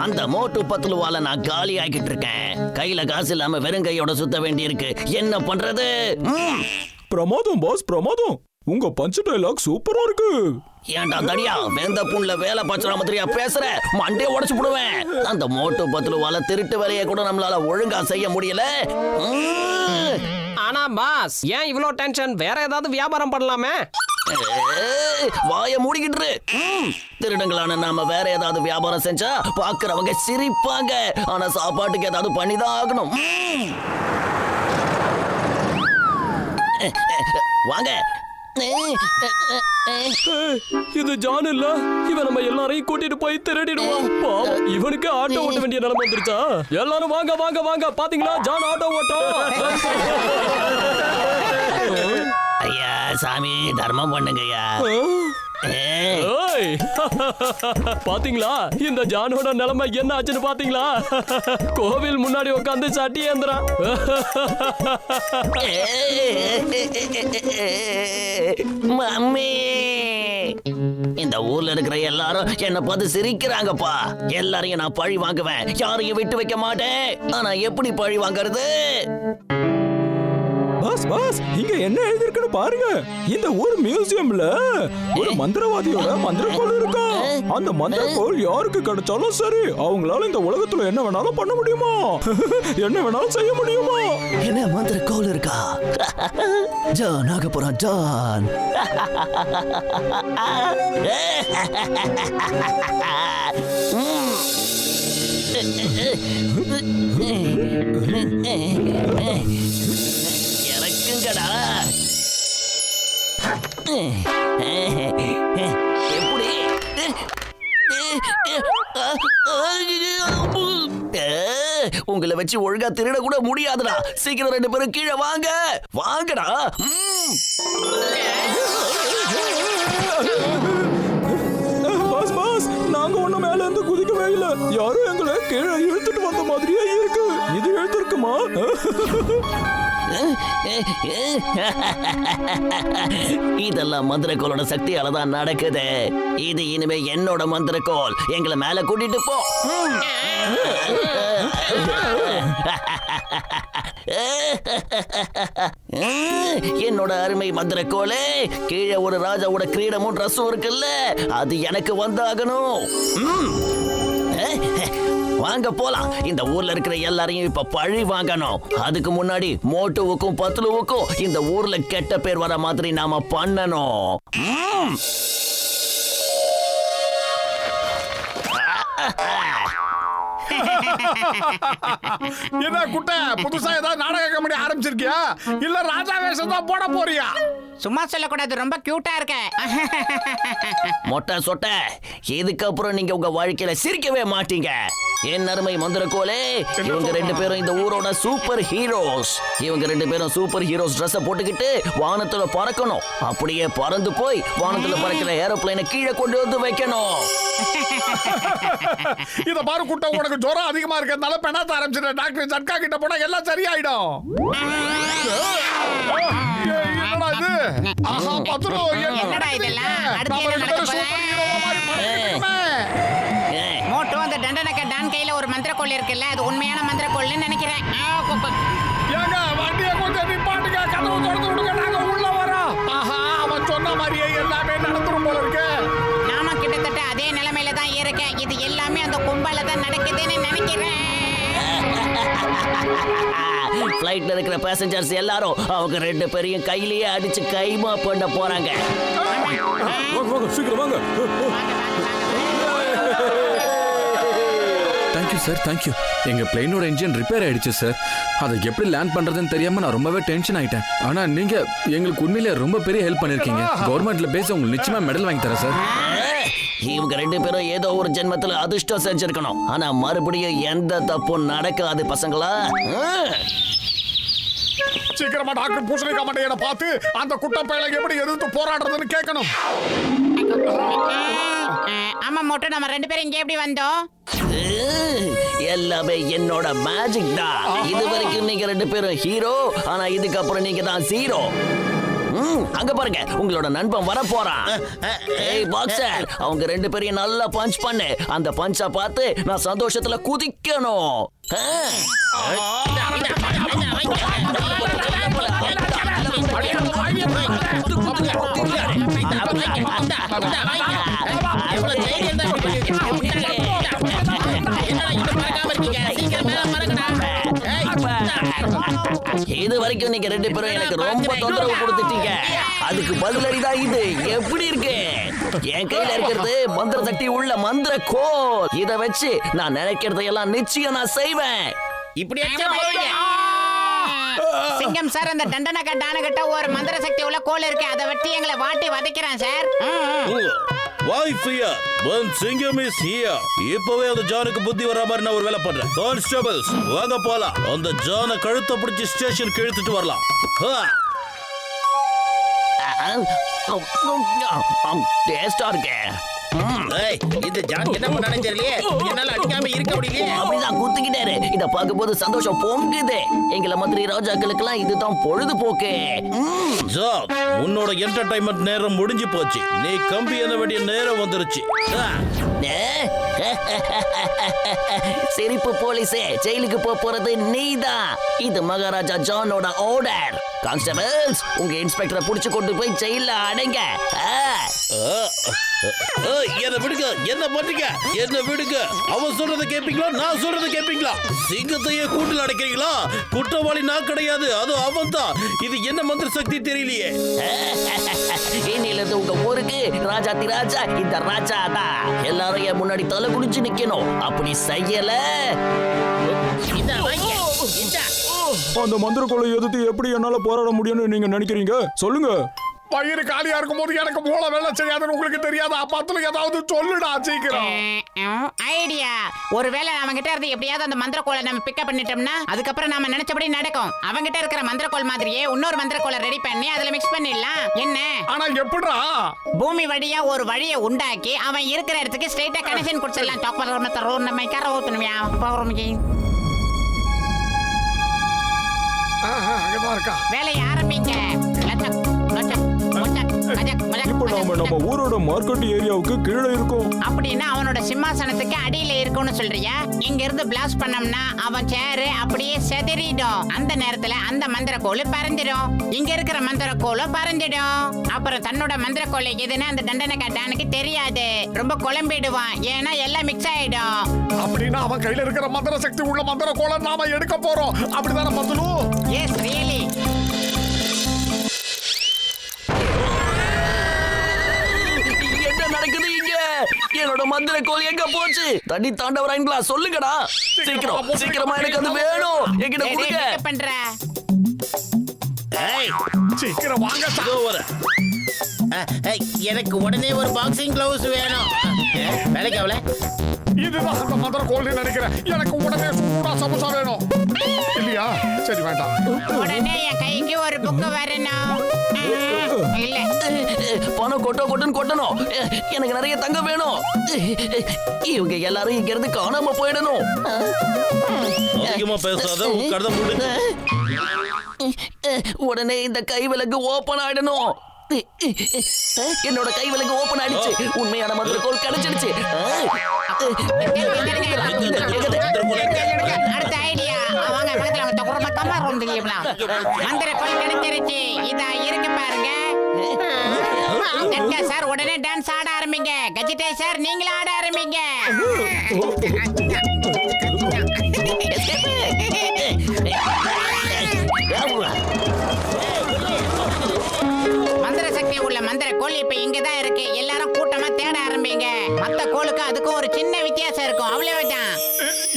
அந்த மோட்டு பத்துலுவால நான் காலி ஆகிட்டு இருக்கேன். கையில காசு இல்லாம வெறும் கையோட சுத்த வேண்டி இருக்கு. என்ன பண்றது? பிரமாதம் பாஸ், பிரமாதம். உங்க பஞ்ச் டைலாக் சூப்பரா இருக்கு. ஏன்டா தடியா வெந்த புண்ணுல வேலை பச்சரா மாதிரியா பேசுற? மண்டே உடைச்சு போடுவேன். அந்த மோட்டு பத்துலுவால திருட்டு வேலையை கூட நம்மளால ஒழுங்கா செய்ய முடியல. ஆனா பாஸ், ஏன் இவ்ளோ டென்ஷன்? வேற ஏதாவது வியாபாரம் பண்ணலாமே. வாய மூடிக்கிட்டு. திருடங்களான நாம வேற ஏதாவது வியாபாரம் செஞ்சா பாக்குறவங்க சிரிப்பாங்க. ஆனா சாப்பாட்டுக்கு ஏதாவது பண்ணிதான் ஆகணும். வாங்க. இது ஜான் இல்ல, இவன் நம்ம எல்லாரையும் கூட்டிட்டு போய் திருடிடுவான். பாவம், இவனுக்கு ஆட்டோ ஓட்ட வேண்டிய நிலைமை வந்துருச்சா? எல்லாரும் வாங்க வாங்க வாங்க, பாத்தீங்களா ஜான் ஆட்டோ ஓட்டம். ஐயா சாமி, தர்மம் பண்ணுங்கய்யா. பாத்தீங்களா இந்த ஜானோட நிலைமை என்ன ஆச்சுன்னு பாத்தீங்களா? கோவில் முன்னாடி உட்காந்து சட்டி ஏந்திரான். மம்மி, இந்த ஊர்ல இருக்கிற எல்லாரும் என்ன பார்த்து சிரிக்கிறாங்கப்பா. எல்லாரையும் நான் பழி வாங்குவேன், யாரையும் விட்டு வைக்க மாட்டேன். ஆனா எப்படி பழி வாங்குறது? பாஸ் பாஸ், இங்க என்ன எழுதிருக்குன்னு பாருங்க. இந்த ஊர் மியூசியம்ல ஒரு மந்திரவாதியோட மந்திரக்கோள் இருக்கா. அந்த மந்திரக்கோள் யாருக்கு கிடைச்சாலும் சரி, அவங்களால இந்த உலகத்துல என்ன வேணாலும் பண்ண முடியுமா? என்ன வேணாலும் செய்ய முடியுமா? என்ன மந்திரக்கோள் இருக்கா? ஜான் ஆக போறான் ஜான். இறக்குங்கடா. எப்படி? உங்களை வச்சு ஒழுங்கா திருட கூட முடியாதுடா. சீக்கிரம் 2 பேரும் கீழே வாங்க. வாங்கடா. பாஸ் பாஸ், நாங்க ஒண்ணும் மேல இருந்து குதிக்கவே இல்ல. யாரும் எங்களை கீழே இழுத்துட்டு வந்த மாதிரியே இருக்கு. இது எழுதிருக்குமா? இதெல்லாம் மந்திரக்கோளோட சக்தியால தான் நடக்குது. இது இனிமே என்னோட மந்திரக்கோள். எங்களை மேல கூட்டிட்டு போ. என்னோட அருமை மந்திரக்கோளே, கீழே ஒரு ராஜாவோட கிரீடமும் ட்ரெஸ்ஸும் இருக்குல்ல, அது எனக்கு வந்தாகணும். வாங்க போலாம். இந்த ஊர்ல இருக்கிற எல்லாரையும் இப்ப பழி வாங்கணும். அதுக்கு முன்னாடி மோட்டுவுக்கும் பத்லுவுக்கும் இந்த ஊர்ல கெட்ட பேர் வர மாதிரி நாம பண்ணணும். என்ன குட்டை, புதுசா ஏதாவது நாடக கம்பெனி ஆரம்பிச்சிருக்கியா இல்ல ராஜா வேஷம் தான் போட போறியா? சும்மா சொல்லக்கூடாது, ரொம்ப கியூட்டா இருக்க. மொட்டை சொட்டை, இதுக்கப்புறம் நீங்க உங்க வாழ்க்கையில சிரிக்கவே மாட்டீங்க. என் அருமை மந்திரக்கோலே, இவங்க 2 பேரும் இந்த ஊரோட சூப்பர் ஹீரோஸ். இவங்க 2 பேரும் சூப்பர் ஹீரோஸ் ட்ரெஸ் போட்டுக்கிட்டு வானத்துல பறக்கணும். அப்படியே பறந்து போய் வானத்துல பறக்கிற ஏரோப்ளைனை கீழே கொண்டு வந்து வைக்கணும். இத பாரு குட்டை, உனக்கு ஜுரம் அதிகமா இருக்கிறதுனால பெணாத்த ஆரம்பிச்சிட்ட. டாக்டர் ஜட்கா கிட்ட போனா எல்லாம் சரியாயிடும். என்னடா இது? ஆஹா பத்ரு, என்னடா இதெல்லாம்? அடுத்து என்ன நடக்க போகுது? மோட்டோ, அந்த தண்டனக்க டான் கையில ஒரு மந்திரக்கோள் இருக்குல்ல, அது உண்மையான மந்திரக்கோள்னு நினைக்கிறேன். ஏங்க வண்டியை கொஞ்சம் நிப்பாட்டுங்க, கதவு திறந்து விடுங்க, நாங்க உள்ள வரோம். ஆஹா, அவன் சொன்ன மாதிரியே எல்லாமே நடந்துரும் போல இருக்கு. நானும் கிட்டத்தட்ட அதே நிலைமையில தான் இருக்கேன். இது எல்லாமே அந்த கும்பல தான் நடக்குதுன்னு நினைக்கிறேன். ஃப்ளைட்ல இருக்கிற பேசஞ்சர்ஸ் எல்லாரும் அவங்க 2 பேரையும் கையிலேயே அடிச்சு கைமா பண்ண போறாங்க. சீக்கிரம் வாங்க. Thank you sir, thank you. எங்க பிளேனோட இன்ஜின் ரிப்பேர் ஆயிடுச்சு சார். அதை எப்படி லேண்ட் பண்றதுன்னு தெரியாம நான் ரொம்பவே டென்ஷன் ஆயிட்டேன். ஆனா நீங்க எங்களுக்கு உண்மையிலே ரொம்ப பெரிய ஹெல்ப் பண்ணிருக்கீங்க. கவர்மெண்ட்ல பேச உங்களுக்கு நிச்சயமா மெடல் வாங்கி தரேன் சார். இவங்க 2 பேரும் ஏதோ ஒரு ஜென்மத்துல அதிர்ஷ்டம் செஞ்சிருக்கணும். ஆனா மறுபடியும் எந்த தப்பும் நடக்காது பசங்களா. சீக்கிரமா டாக்டர் பூசணிக்கா மண்டையனை பார்த்து அந்த குட்டை பையலை எப்படி எதிர்த்து போராடுறதுன்னு கேட்கணும். ஆமா மோட்டோ, நம்ம 2 பேரும் இங்க எப்படி வந்தோம்? எல்லாமே என்னோட மேஜிக் தான். இது வரைக்கும் நீங்க 2 பேரும் ஹீரோ, ஆனா இதுக்கப்புறம் நீங்க தான் ஜீரோ. அங்க பாருங்க உங்களோட நண்பன் வர போறான். ஏய் பாக்ஸர், அவங்க ரெண்டு பேரையும் நல்லா பஞ்ச் பண்ணு. அந்த பஞ்சா பார்த்து நான் சந்தோஷத்துல குதிக்கணும். இது வரைக்கும் நீங்க ரெண்டு பேரும் எனக்கு ரொம்ப தொந்தரவு கொடுத்துட்டீங்க. அதுக்கு பதிலடிதான் இது. எப்படி இருக்கு? என் கையில இருக்கிறது மந்திர சக்தி உள்ள மந்திர கோல். இத வச்சு நான் நினைக்கிறதையெல்லாம் நிச்சயம் நான் செய்வேன். இப்படி சிங்கம் சார், அந்த தண்டனக்கா டானகிட்ட ஒரு மந்திர சக்தி உள்ள கோல் இருக்கு. அதை வெட்டி எங்களை வாட்டி வதைக்கிறான் sir. Why fear? When Singham is here. இப்பவே அந்த ஜானுக்கு புத்தி வர மாதிரி நான் ஒரு வேலை பண்றேன். கான்ஸ்டபிள்ஸ் வாங்க போலாம். அந்த ஜானை கழுத்தை பிடிச்சி ஸ்டேஷனுக்கு இழுத்துட்டு வரலாம். டேஸ்டா இருக்கே. ஏய், இந்த ஜான் என்ன பண்ணானே தெரியலையே. என்னால அடிக்காம இருக்க முடியலையே. அப்படிதான் குத்துக்கிட்டாரு. இத பார்க்கும்போது சந்தோஷம் பொங்குது. எங்களை மாதிரி ராஜாக்களுக்கெல்லாம் இதுதான் பொழுதுபோக்கு. ஜான், உன்னோட என்டர்டைன்மெண்ட் நேரம் முடிஞ்சு போச்சு. நீ கம்பி எண்ண வேண்டிய நேரம் வந்துருச்சு. சிரிப்பு போலீஸே, ஜெயிலுக்கு போறது நீதான். இது மகாராஜா ஜானோட ஆர்டர். கான்ஸ்டபிள்ஸ், உங்க இன்ஸ்பெக்டரை புடிச்சு கொண்டு போய் ஜெயில அடைங்க. என்ன விடுங்க, என்ன பண்றீங்க? என்ன விடுங்க. அவன் சொல்றதை கேப்பீங்களா, நான் சொல்றதை கேப்பீங்களா? சிங்கத்தையே கூட்டில் அடைக்கிறீங்களா? குற்றவாளி நான் கிடையாது, அது அவன் தான். இது என்ன மந்திர சக்தி தெரியலையே. இன்னில இருந்து உங்க ஊருக்கு ராஜாதி ராஜா இந்த ராஜா தான். எல்லாரும் என் முன்னாடி தலை குடிச்சு நிக்கணும். அப்படி செய்யல அந்த மந்திர கோலை எதிர்த்து எப்படி என்னால போராட முடியும்னு நீங்க நினைக்கிறீங்க? சொல்லுங்க. வயிறு காலியா இருக்கும் போது எனக்கு மூளை வேலை செய்யாதுன்னு உங்களுக்கு தெரியாதா? பத்துல ஏதாவது சொல்லுடா சீக்கிரம். ஐடியா. ஒருவேளை அவங்கிட்ட இருந்து எப்படியாவது அந்த மந்திர கோலை நம்ம பிக்கப் பண்ணிட்டோம்னா அதுக்கப்புறம் நாம நினைச்சபடி நடக்கும். அவங்கிட்ட இருக்கிற மந்திர கோல் மாதிரியே இன்னொரு மந்திர கோலை ரெடி பண்ணி அதுல மிக்ஸ் பண்ணிடலாம். என்ன? ஆனா எப்படிடா? பூமி வழியா ஒரு வழியை உண்டாக்கி அவன் இருக்கிற இடத்துக்கு ஸ்ட்ரைட்டா கனெக்ஷன் கொடுத்துடலாம். அங்கதான் இருக்கா. வேலையை ஆரம்பிங்க. இப்போ நம்ம ஊரோட மார்க்கெட் ஏரியாவுக்கு கீழே இருக்கோம். அப்படின்னா அவனோட சிம்மாசனத்துக்கு அடியில இருக்கும்னு சொல்றியா? இங்க இருந்து பிளாஸ்ட் பண்ணோம்னா அவன் சேரு அப்படியே செதறிடும். அந்த நேரத்துல அந்த மந்திர கோல் பறந்துடும். இங்க இருக்கிற மந்திர கோலும் பறந்துடும். அப்புறம் தன்னோட மந்திர கோல் எதுன்னு அந்த தண்டனக்கா டானுக்கு தெரியாது. ரொம்ப குழம்பிடுவான். ஏன்னா எல்லாம் மிக்ஸ் ஆயிடும். அப்படின்னா அவன் கையில இருக்கிற மந்திர சக்தி உள்ள மந்திர கோலை நாம எடுக்க போறோம். அப்படிதானே பத்துலு? S, really. என்ன நடக்குது இங்க? என்னோட மந்திர கோல் எங்க போச்சு? தண்ணி தாண்டவராங்களா? சொல்லுங்கடா சீக்கிரம், சீக்கிரமா எனக்கு அது வேணும். என்கிட்ட கொடுங்க. என்ன பண்ற? சீக்கிரம் வாங்க. இதோ வரேன். எனக்கு உடனே ஒரு பாக்ஸிங் கிளவுஸ் வேணும். வேலைக்கு அவளை இதுதான் அந்த மந்திர கோல் நினைக்கிறேன். எனக்கு உடனே சூடா சமோசா வேணும். இல்லையா? சரி வேண்டாம். உடனே என் கைக்கு ஒரு புக்கு வரணும். இல்ல, பணம் கொட்டன்னு கொட்டணும். எனக்கு நிறைய தங்கம் வேணும். இவங்க எல்லாரும் இங்க இருந்து காணாம போயிடணும். அதிகமா பேசாத, உட்கார்ந்த மூடு. உடனே இந்த கை விலங்கு ஓபன் ஆயிடணும். என்னோட கை விலங்கு ஓபன் ஆயிடுச்சு. உண்மையான மந்திர கோல் கிடைச்சிடுச்சு. அடுத்த ஐடியா. வாங்க பக்கத்துல அவங்க தொகுறமா கம்மார் வந்துங்களா? மந்திர கோல் கிடைச்சிருச்சு. இதா இருக்கு பாருங்க. சார் உடனே டான்ஸ் ஆட ஆரம்பிங்க. கஜிதே சார் நீங்களும் ஆட ஆரம்பிங்க. மந்திர சக்தி உள்ள மந்திர கோல் இப்ப இங்கதான் இருக்கு. எல்லாரும் கூட்டமா தேட ஆரம்பிங்க. மத்த கோலுக்கு அதுக்கும் ஒரு சின்ன வித்தியாசம் இருக்கும். அவ்வளவுதான்.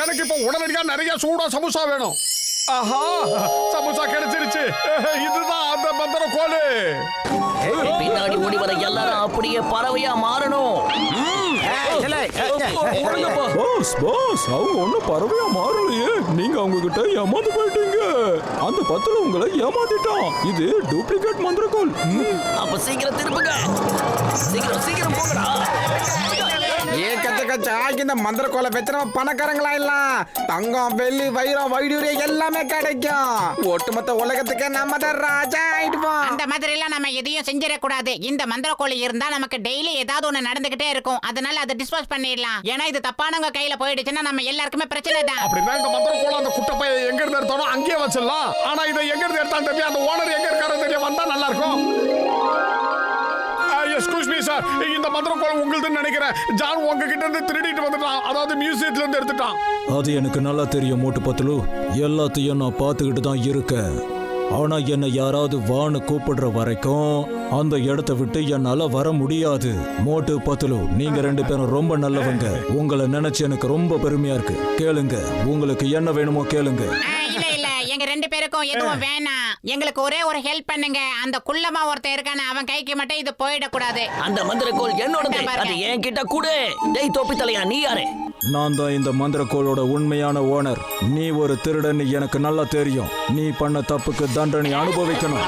எனக்கு இப்ப உடனடியா நிறைய சூடா சமோசா வேணும். ஆஹா, சமோசா கிடைச்சிருச்சு. இதுதான் அந்த மந்திர கோல். பின்னாடி ஓடி வர எல்லாரும் அப்படியே பறவையா மாறணும். பாஸ் பாஸ், அவங்க ஒன்னும் பறவையா மாறலையே. நீங்க அவங்க கிட்ட ஏமாந்து போயிட்டீங்க. அந்த பத்துல உங்களை ஏமாத்திட்டான். இது டூப்ளிகேட் மந்திர கோல். அப்ப சீக்கிரம் திருப்புங்க. சீக்கிரம் சீக்கிரம் போங்கடா. ஏன் கத்த மகச்சா இந்த மந்திர கோலை வச்சு நம்ம பணக்காரங்களா எல்லாம் தங்கம் வெள்ளி வைரம் வைடூரியம் எல்லாமே கிடைக்கும் ஒட்டுமொத்த உலகத்துக்கு நம்ம தான் ராஜா ஆயிடுவோம். அந்த மாதிரி எல்லாம் நம்ம எதையும் செஞ்சிடக்கூடாது. இந்த மந்திரக்கோழி இருந்தா நமக்கு டெய்லி ஏதாவது ஒண்ணு நடந்துகிட்டே இருக்கும். அதனால அதை டிஸ்போஸ் பண்ணிடலாம். ஏன்னா இது தப்பானவங்க கையில போயிடுச்சுன்னா நம்ம எல்லாருக்குமே பிரச்சனை தான். அப்படின்னா இந்த மந்திர கோலம் அந்த குட்டை பையன் எங்க இருந்து எடுத்தானோ அங்கேயே வச்சிடலாம். ஆனா இதை எங்க இருந்து எடுத்தான்னு தெரியும், அந்த ஓனர் எங்க இருக்காரோ தெரியும், வந்தா நல்லா இருக்கும். எஸ்கூஸ் மீ சார், இந்த மந்திர கோலம் உங்களுதுன்னு நினைக்கிறேன். ஜான் உங்ககிட்ட இருந்து திருடிட்டு வந்துட்டான், அதாவது மியூசியத்துல இருந்து எடுத்துட்டான். அது எனக்கு நல்லா தெரியும் மோட்டு பத்துலு. எல்லாத்தையும் நான் பார்த்துக்கிட்டு தான் இருக்கேன். ஆனா என்னை யாராவது வான்னு கூப்பிடுற வரைக்கும் அந்த இடத்த விட்டு என்னால வர முடியாது. மோட்டு பத்துலு, நீங்க 2 பேரும் ரொம்ப நல்லவங்க. உங்களை நினைச்சு எனக்கு ரொம்ப பெருமையா இருக்கு. கேளுங்க, உங்களுக்கு என்ன வேணுமோ கேளுங்க. இல்ல இல்ல, எங்க 2 பேருக்கும் எதுவும் வேணாம். எங்களுக்கு ஒரே ஒரு ஹெல்ப் பண்ணுங்க. அந்த குள்ளமா ஒருத்தன் இருக்கானே, அவன் கைக்கு மட்டும் இது போயிடக்கூடாது. அந்த மந்திரக்கோள் என்னோடது, அது என்கிட்ட கூடு. டேய் தொப்பி தலையா, நீ யாரு? நான் தான் இந்த மந்திரக்கோளோட உண்மையான ஓனர். நீ ஒரு திருடன் எனக்கு நல்லா தெரியும். நீ பண்ண தப்புக்கு தண்டனை அனுபவிக்கணும்.